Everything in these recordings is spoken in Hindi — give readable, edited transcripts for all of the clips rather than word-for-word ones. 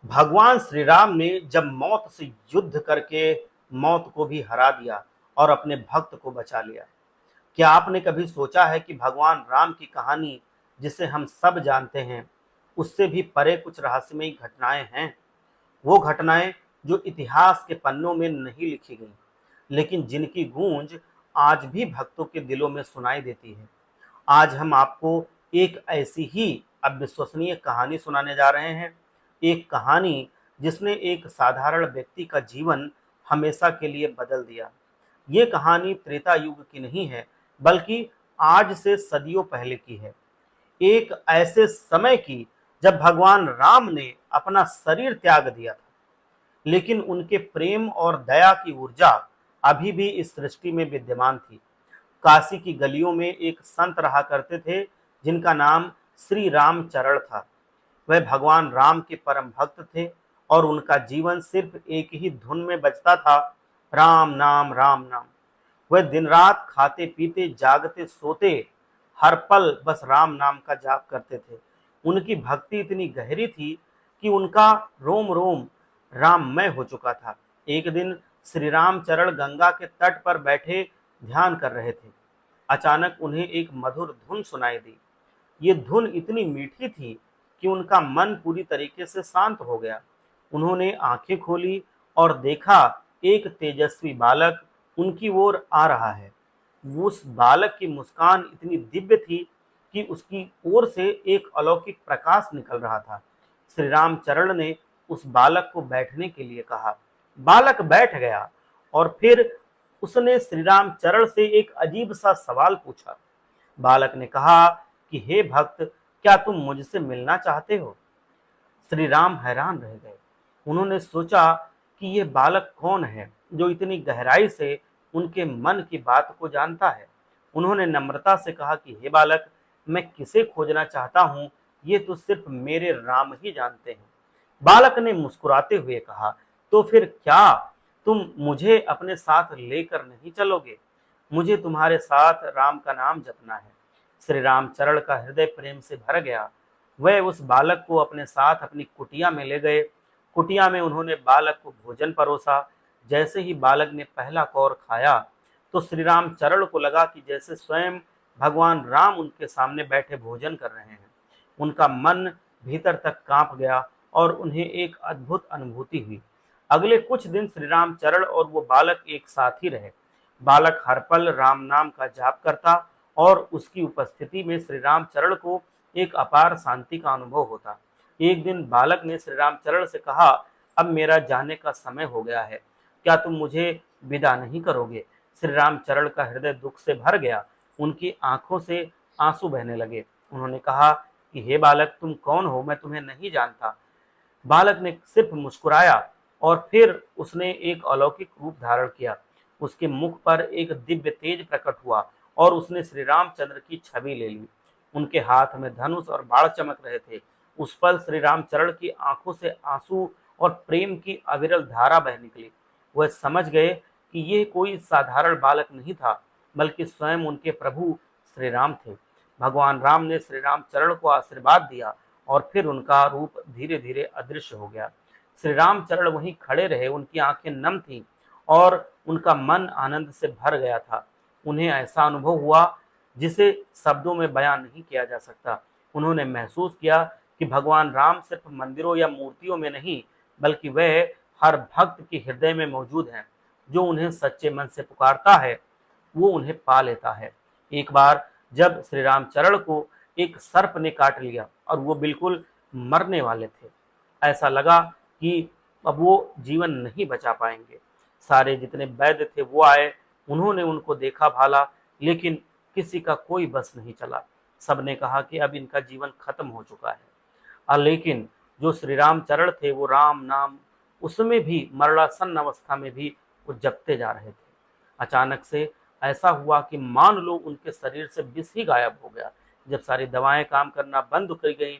भगवान श्री राम ने जब मौत से युद्ध करके मौत को भी हरा दिया और अपने भक्त को बचा लिया। क्या आपने कभी सोचा है कि भगवान राम की कहानी, जिसे हम सब जानते हैं, उससे भी परे कुछ रहस्यमयी घटनाएं हैं? वो घटनाएं जो इतिहास के पन्नों में नहीं लिखी गई, लेकिन जिनकी गूंज आज भी भक्तों के दिलों में सुनाई देती है। आज हम आपको एक ऐसी ही अविश्वसनीय कहानी सुनाने जा रहे हैं। एक कहानी जिसने एक साधारण व्यक्ति का जीवन हमेशा के लिए बदल दिया। ये कहानी त्रेता युग की नहीं है, बल्कि आज से सदियों पहले की है। एक ऐसे समय की जब भगवान राम ने अपना शरीर त्याग दिया था, लेकिन उनके प्रेम और दया की ऊर्जा अभी भी इस सृष्टि में विद्यमान थी। काशी की गलियों में एक संत रहा करते थे, जिनका नाम श्री रामचरण था। वह भगवान राम के परम भक्त थे और उनका जीवन सिर्फ एक ही धुन में बजता था, राम नाम राम नाम। वह दिन रात खाते पीते जागते सोते हर पल बस राम नाम का जाप करते थे। उनकी भक्ति इतनी गहरी थी कि उनका रोम रोम राममय हो चुका था। एक दिन श्री रामचरण गंगा के तट पर बैठे ध्यान कर रहे थे। अचानक उन्हें एक मधुर धुन सुनाई दी। ये धुन इतनी मीठी थी कि उनका मन पूरी तरीके से शांत हो गया। उन्होंने आंखें खोली और देखा, एक तेजस्वी बालक उनकी ओर आ रहा है। उस बालक की मुस्कान इतनी दिव्य थी कि उसकी ओर से एक अलौकिक प्रकाश निकल रहा था। श्री रामचरण ने उस बालक को बैठने के लिए कहा। बालक बैठ गया और फिर उसने श्री रामचरण से एक अजीब सा सवाल पूछा। बालक ने कहा कि हे भक्त, क्या तुम मुझसे मिलना चाहते हो? श्री राम हैरान रह गए। उन्होंने सोचा कि यह बालक कौन है जो इतनी गहराई से उनके मन की बात को जानता है। उन्होंने नम्रता से कहा कि हे बालक, मैं किसे खोजना चाहता हूँ ये तो सिर्फ मेरे राम ही जानते हैं। बालक ने मुस्कुराते हुए कहा, तो फिर क्या तुम मुझे अपने साथ लेकर नहीं चलोगे? मुझे तुम्हारे साथ राम का नाम जपना है। श्री रामचरण का हृदय प्रेम से भर गया। वह उस बालक को अपने साथ अपनी कुटिया में ले गए। कुटिया में उन्होंने बालक को भोजन परोसा। जैसे ही बालक ने पहला कौर खाया, तो श्री रामचरण को लगा कि जैसे स्वयं भगवान राम उनके सामने बैठे भोजन कर रहे हैं। उनका मन भीतर तक कांप गया और उन्हें एक अद्भुत अनुभूति हुई। अगले कुछ दिन श्री रामचरण और वो बालक एक साथ ही रहे। बालक हर पल राम नाम का जाप करता और उसकी उपस्थिति में श्री रामचरण को एक अपार शांति का अनुभव होता। एक दिन बालक ने श्री रामचरण से कहा, अब मेरा जाने का समय हो गया है, क्या तुम मुझे विदा नहीं करोगे? श्री रामचरण का हृदय दुख से भर गया। उनकी आंखों से आंसू बहने लगे। उन्होंने कहा कि हे बालक, तुम कौन हो? मैं तुम्हें नहीं जानता। बालक ने सिर्फ मुस्कुराया और फिर उसने एक अलौकिक रूप धारण किया। उसके मुख पर एक दिव्य तेज प्रकट हुआ और उसने श्री रामचंद्र की छवि ले ली। उनके हाथ में धनुष और बाण चमक रहे थे। उस पल श्री रामचरण की आंखों से आंसू और प्रेम की अविरल धारा बह निकली। वह समझ गए कि यह कोई साधारण बालक नहीं था, बल्कि स्वयं उनके प्रभु श्री राम थे। भगवान राम ने श्री रामचरण को आशीर्वाद दिया और फिर उनका रूप धीरे धीरे अदृश्य हो गया। श्री रामचरण वहीं खड़े रहे। उनकी आंखें नम थीं और उनका मन आनंद से भर गया था। उन्हें ऐसा अनुभव हुआ जिसे शब्दों में बयान नहीं किया जा सकता। उन्होंने महसूस किया कि भगवान राम सिर्फ मंदिरों या मूर्तियों में नहीं, बल्कि वह हर भक्त के हृदय में मौजूद हैं। जो उन्हें सच्चे मन से पुकारता है, वो उन्हें पा लेता है। एक बार जब श्री रामचरण को एक सर्प ने काट लिया और वो बिल्कुल मरने वाले थे। ऐसा लगा कि अब वो जीवन नहीं बचा पाएंगे। सारे जितने वैद्य थे वो आए। उन्होंने उनको देखा भाला, लेकिन किसी का कोई बस नहीं चला। सबने कहा कि अब इनका जीवन खत्म हो चुका है। लेकिन जो श्री रामचरण थे वो राम नाम उसमें भी मरणासन्न अवस्था में भी वो जपते जा रहे थे। अचानक से ऐसा हुआ कि मान लो उनके शरीर से विष ही गायब हो गया। जब सारी दवाएं काम करना बंद कर गई,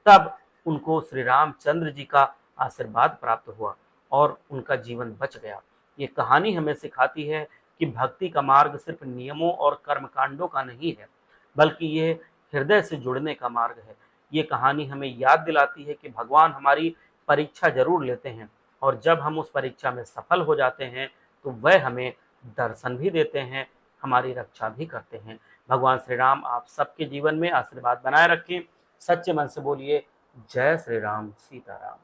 तब उनको श्री रामचंद्र जी का आशीर्वाद प्राप्त हुआ और उनका जीवन बच गया। ये कहानी हमें सिखाती है कि भक्ति का मार्ग सिर्फ नियमों और कर्मकांडों का नहीं है, बल्कि ये हृदय से जुड़ने का मार्ग है। ये कहानी हमें याद दिलाती है कि भगवान हमारी परीक्षा जरूर लेते हैं, और जब हम उस परीक्षा में सफल हो जाते हैं तो वह हमें दर्शन भी देते हैं, हमारी रक्षा भी करते हैं। भगवान श्री राम आप सबके जीवन में आशीर्वाद बनाए रखें। सच्चे मन से बोलिए जय श्री राम, सीताराम।